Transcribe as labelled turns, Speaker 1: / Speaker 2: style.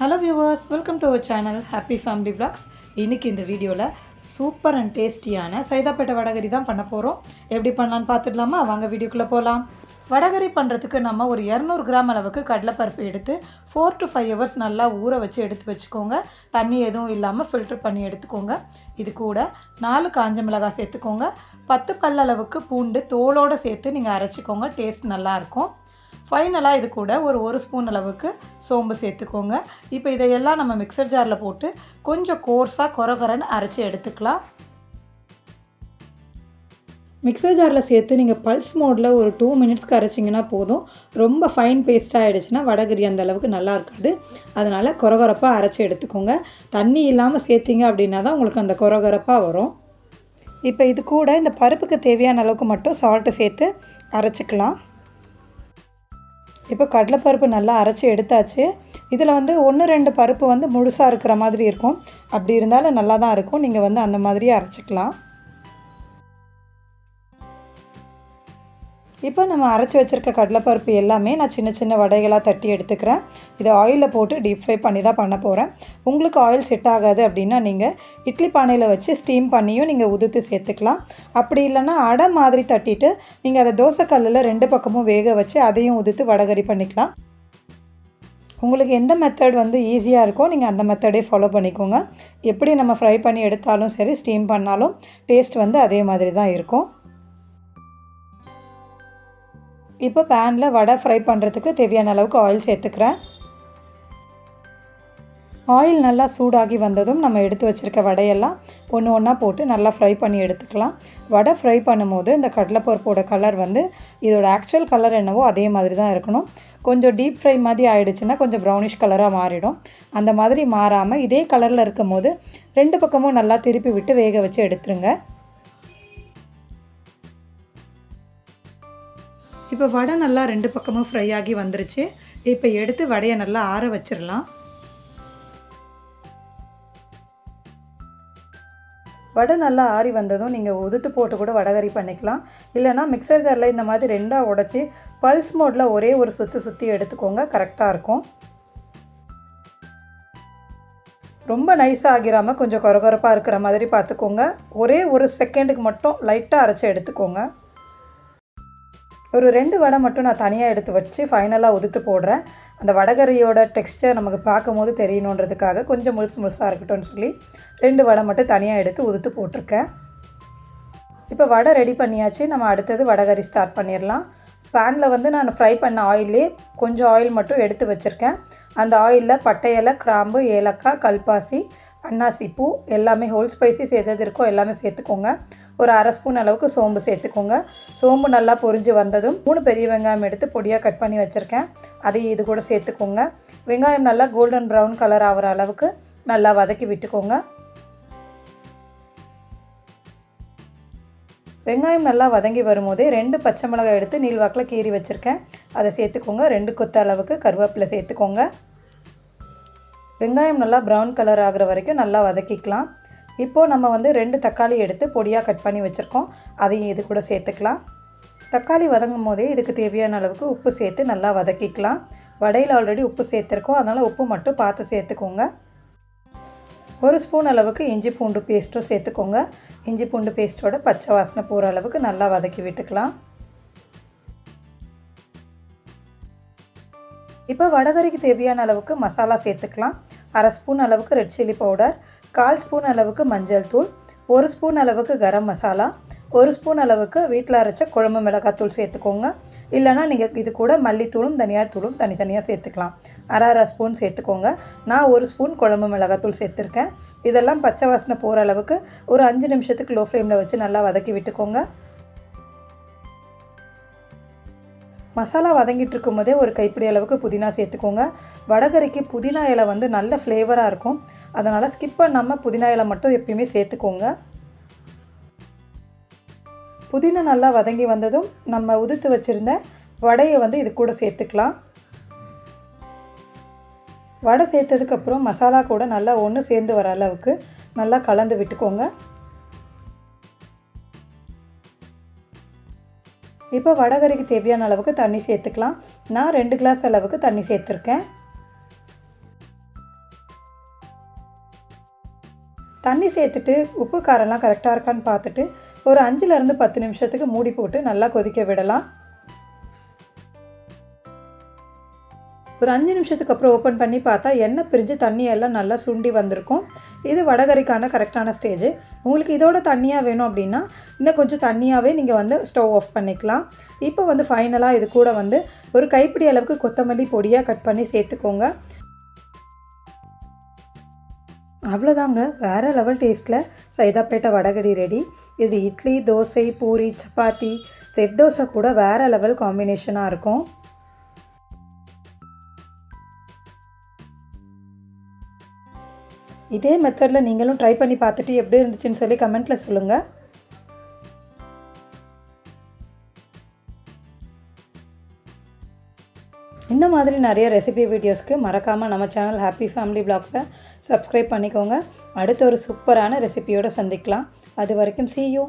Speaker 1: Hello viewers, welcome to our channel happy family vlogs. இன்றைக்கி இந்த வீடியோவில் சூப்பர் அண்ட் டேஸ்டியான சைதாப்பேட்டை வடகரி தான் பண்ண போகிறோம். எப்படி பண்ணலான்னு பார்த்துடலாமா? வாங்க வீடியோக்குள்ளே போகலாம். வடகரி பண்ணுறதுக்கு நம்ம ஒரு 200 கிராம் அளவுக்கு கடலைப்பருப்பு எடுத்து 4 to 5 hours நல்லா ஊற வச்சு எடுத்து வச்சுக்கோங்க. தண்ணி எதுவும் இல்லாமல் ஃபில்டர் பண்ணி எடுத்துக்கோங்க. இது கூட 4 காஞ்ச மிளகாய் சேர்த்துக்கோங்க. 10 பல் அளவுக்கு பூண்டு தோலோடு சேர்த்து நீங்கள் அரைச்சிக்கோங்க. டேஸ்ட் நல்லாயிருக்கும். ஃபைனலாக இது கூட ஒரு ஸ்பூன் அளவுக்கு சோம்பு சேர்த்துக்கோங்க. இப்போ இதையெல்லாம் நம்ம மிக்சர் ஜாரில் போட்டு கொஞ்சம் கோர்ஸாக கொரகொரன்னு அரைச்சி எடுத்துக்கலாம். மிக்சர் ஜாரில் சேர்த்து நீங்கள் பல்ஸ் மோடில் ஒரு 2 minutesக்கு அரைச்சிங்கன்னா போதும். ரொம்ப ஃபைன் பேஸ்ட்டாக ஆகிடுச்சுன்னா வடகரி அந்த அளவுக்கு நல்லா இருக்காது. அதனால் கொரகொரப்பாக அரைச்சி எடுத்துக்கோங்க. தண்ணி இல்லாமல் சேர்த்திங்க அப்படின்னா தான் உங்களுக்கு அந்த கொரகொரப்பாக வரும். இப்போ இது கூட இந்த பருப்புக்கு தேவையான அளவுக்கு மட்டும் சால்ட்டு சேர்த்து அரைச்சிக்கலாம். இப்போ கடலைப்பருப்பு நல்லா அரைச்சி எடுத்தாச்சு. இதில் 1-2 பருப்பு முழுசாக இருக்கிற மாதிரி இருக்கும். அப்படி இருந்தாலும் நல்லா தான் இருக்கும். நீங்கள் அந்த மாதிரியே அரைச்சிக்கலாம். இப்போ நம்ம அரைச்சி வச்சுருக்க கடலைப்பருப்பு எல்லாமே நான் சின்ன சின்ன வடைகளாக தட்டி எடுத்துக்கிறேன். இதை ஆயிலில் போட்டு டீப் ஃப்ரை பண்ணி தான் பண்ண போகிறேன். உங்களுக்கு ஆயில் செட் ஆகாது அப்படின்னா நீங்கள் இட்லி பானையில் வச்சு ஸ்டீம் பண்ணியும் நீங்கள் உதுத்து சேர்த்துக்கலாம். அப்படி இல்லைன்னா அடை மாதிரி தட்டிட்டு நீங்கள் அதை தோசைக்கல்லில் 2 பக்கமும் வேக வச்சு அதையும் உதுத்து வடகரி பண்ணிக்கலாம். உங்களுக்கு எந்த மெத்தட் ஈஸியாக இருக்கோ நீங்கள் அந்த மெத்தடே ஃபாலோ பண்ணிக்கோங்க. எப்படி நம்ம ஃப்ரை பண்ணி எடுத்தாலும் சரி, ஸ்டீம் பண்ணாலும் டேஸ்ட் அதே மாதிரி தான் இருக்கும். இப்போ பேனில் வடை ஃப்ரை பண்ணுறதுக்கு தேவையான அளவுக்கு ஆயில் சேர்த்துக்கிறேன். ஆயில் நல்லா சூடாகி வந்ததும் நம்ம எடுத்து வச்சுருக்க வடையெல்லாம் ஒன்று ஒன்றா போட்டு நல்லா ஃப்ரை பண்ணி எடுத்துக்கலாம். வடை ஃப்ரை பண்ணும்போது இந்த கடலைப்பருப்போட கலர் இதோட ஆக்சுவல் கலர் என்னவோ அதே மாதிரி தான் இருக்கணும். கொஞ்சம் டீப் ஃப்ரை மாதிரி ஆகிடுச்சுன்னா கொஞ்சம் ப்ரௌனிஷ் கலராக மாறிடும். அந்த மாதிரி மாறாமல் இதே கலரில் இருக்கும் போது 2 பக்கமும் நல்லா திருப்பி விட்டு வேக வச்சு எடுத்துருங்க. இப்போ வடை நல்லா 2 பக்கமும் ஃப்ரை ஆகி வந்துருச்சு. இப்போ எடுத்து வடையை நல்லா ஆற வச்சிடலாம். வடை நல்லா ஆறி வந்ததும் நீங்கள் உதுத்து போட்டு கூட வடகரி பண்ணிக்கலாம். இல்லைனா மிக்சர் ஜாரில் இந்த மாதிரி 2ஆக உடச்சி பல்ஸ் மோடில் ஒரே ஒரு சுற்றி எடுத்துக்கோங்க. கரெக்டாக இருக்கும். ரொம்ப நைஸாக ஆகிராமல் கொஞ்சம் கொரகொரப்பாக இருக்கிற மாதிரி பார்த்துக்கோங்க. ஒரே ஒரு செகண்டுக்கு மட்டும் லைட்டாக அரைச்சி எடுத்துக்கோங்க. ஒரு 2 வடை மட்டும் நான் தனியாக எடுத்து வச்சு ஃபைனலாக உதுத்து போடுறேன். அந்த வடகரியோட டெக்ஸ்டர் நமக்கு பார்க்கும் போது தெரியணுன்றதுக்காக கொஞ்சம் முழுசாக இருக்கட்டும்னு சொல்லி 2 வடை மட்டும் தனியாக எடுத்து உதுத்து போட்டிருக்கேன். இப்போ வடை ரெடி பண்ணியாச்சு. நம்ம அடுத்தது வடகரி ஸ்டார்ட் பண்ணிடலாம். பேனில் நான் ஃப்ரை பண்ண ஆயிலே கொஞ்சம் ஆயில் மட்டும் எடுத்து வச்சுருக்கேன். அந்த ஆயிலில் பட்டை இலை, கிராம்பு, ஏலக்காய், கல்பாசி, அன்னாசி பூ எல்லாமே ஹோல் ஸ்பைசிஸ் எது இருக்கோ எல்லாமே சேர்த்துக்கோங்க. ஒரு 1/2 ஸ்பூன் அளவுக்கு சோம்பு சேர்த்துக்கோங்க. சோம்பு நல்லா பொரிஞ்சு வந்ததும் 3 பெரிய வெங்காயம் எடுத்து பொடியாக கட் பண்ணி வச்சுருக்கேன். அதையும் இது கூட சேர்த்துக்கோங்க. வெங்காயம் நல்லா கோல்டன் ப்ரௌன் கலர் ஆகிற அளவுக்கு நல்லா வதக்கி விட்டுக்கோங்க. வெங்காயம் நல்லா வதங்கி வரும்போதே 2 பச்சை மிளகாய் எடுத்து நீள்வாக்கில் கீறி வச்சுருக்கேன். அதை சேர்த்துக்கோங்க. 2 கொத்து அளவுக்கு கருவேப்பிலை சேர்த்துக்கோங்க. வெங்காயம் நல்லா ப்ரௌன் கலர் ஆகிற வரைக்கும் நல்லா வதக்கிக்கலாம். இப்போது நம்ம 2 தக்காளி எடுத்து பொடியாக கட் பண்ணி வச்சுருக்கோம். அதையும் இது கூட சேர்த்துக்கலாம். தக்காளி வதங்கும் போதே இதுக்கு தேவையான அளவுக்கு உப்பு சேர்த்து நல்லா வதக்கிக்கலாம். வடையில் ஆல்ரெடி உப்பு சேர்த்துருக்கோம், அதனால் உப்பு மட்டும் பார்த்து சேர்த்துக்கோங்க. 1 ஸ்பூன் அளவுக்கு இஞ்சி பூண்டு பேஸ்ட்டும் சேர்த்துக்கோங்க. இஞ்சி பூண்டு பேஸ்ட்டோட பச்சை வாசனை போகிற அளவுக்கு நல்லா வதக்கி விட்டுக்கலாம். இப்போ வடகரிக்கு தேவையான அளவுக்கு மசாலா சேர்த்துக்கலாம். 1/2 ஸ்பூன் அளவுக்கு ரெட் சில்லி பவுடர், 1/4 ஸ்பூன் அளவுக்கு மஞ்சள் தூள், 1 ஸ்பூன் அளவுக்கு கரம் மசாலா, 1 ஸ்பூன் அளவுக்கு வீட்டில் அரைச்ச குழம்பு மிளகாத்தூள் சேர்த்துக்கோங்க. இல்லைனா நீங்கள் இது கூட மல்லித்தூளும் தனியாத்தூளும் தனித்தனியாக சேர்த்துக்கலாம். 1/2 ஸ்பூன் சேர்த்துக்கோங்க. நான் 1 ஸ்பூன் குழம்பு மிளகாத்தூள் சேர்த்துருக்கேன். இதெல்லாம் பச்சை வாசனை போகிற அளவுக்கு ஒரு 5 நிமிஷத்துக்கு லோ ஃப்ளேமில் வச்சு நல்லா வதக்கி விட்டுக்கோங்க. மசாலா வதங்கிட்டு இருக்கும் போதே ஒரு கைப்பிடி அளவுக்கு புதினா சேர்த்துக்கோங்க. வடகரிக்கு புதினா இலை நல்ல ஃப்ளேவராக இருக்கும். அதனால் ஸ்கிப் பண்ணாமல் புதினா இலை மட்டும் எப்பயுமே சேர்த்துக்கோங்க. புதினா நல்லா வதங்கி வந்ததும் நம்ம உதுத்து வச்சுருந்த வடையை இது கூட சேர்த்துக்கலாம். வடை சேர்த்ததுக்கப்புறம் மசாலா கூட நல்லா ஒன்று சேர்ந்து வர அளவுக்கு நல்லா கலந்து விட்டுக்கோங்க. இப்போ வடகரிக்கு தேவையான அளவுக்கு தண்ணி சேர்த்துக்கலாம். நான் 2 கிளாஸ் அளவுக்கு தண்ணி சேர்த்துருக்கேன். தண்ணி சேர்த்துட்டு உப்பு காரம்லாம் கரெக்டாக இருக்கான்னு பார்த்துட்டு ஒரு 5லேருந்து 10 நிமிஷத்துக்கு மூடி போட்டு நல்லா கொதிக்க விடலாம். ஒரு 5 நிமிஷத்துக்கு அப்புறம் ஓப்பன் பண்ணி பார்த்தா எண்ணெய் பிரிஞ்சு தண்ணியெல்லாம் நல்லா சுண்டி வந்திருக்கும். இது வடகரிக்கான கரெக்டான ஸ்டேஜ். உங்களுக்கு இதோட தண்ணியாக வேணும் அப்படின்னா இன்னும் கொஞ்சம் தண்ணியாகவே நீங்கள் ஸ்டவ் ஆஃப் பண்ணிக்கலாம். இப்போ ஃபைனலாக இது கூட ஒரு கைப்பிடி அளவுக்கு கொத்தமல்லி பொடியாக கட் பண்ணி சேர்த்துக்கோங்க. அவ்வளோதாங்க, வேறு லெவல் டேஸ்ட்டில் சைதாப்பேட்டை வடகரி ரெடி. இது இட்லி, தோசை, பூரி, சப்பாத்தி, செட் தோசை கூட வேறு லெவல் காம்பினேஷனாக இருக்கும். இதே மெத்தடில் நீங்களும் ட்ரை பண்ணி பார்த்துட்டு எப்படி இருந்துச்சுன்னு சொல்லி கமெண்ட்டில் சொல்லுங்கள். இந்த மாதிரி நிறைய ரெசிபி வீடியோஸ்க்கு மறக்காமல் நம்ம சேனல் ஹாப்பி ஃபேமிலி வ்ளாக்ஸை சப்ஸ்கிரைப் பண்ணிக்கோங்க. அடுத்த ஒரு சூப்பரான ரெசிபியோடு சந்திக்கலாம். அது வரைக்கும் see you.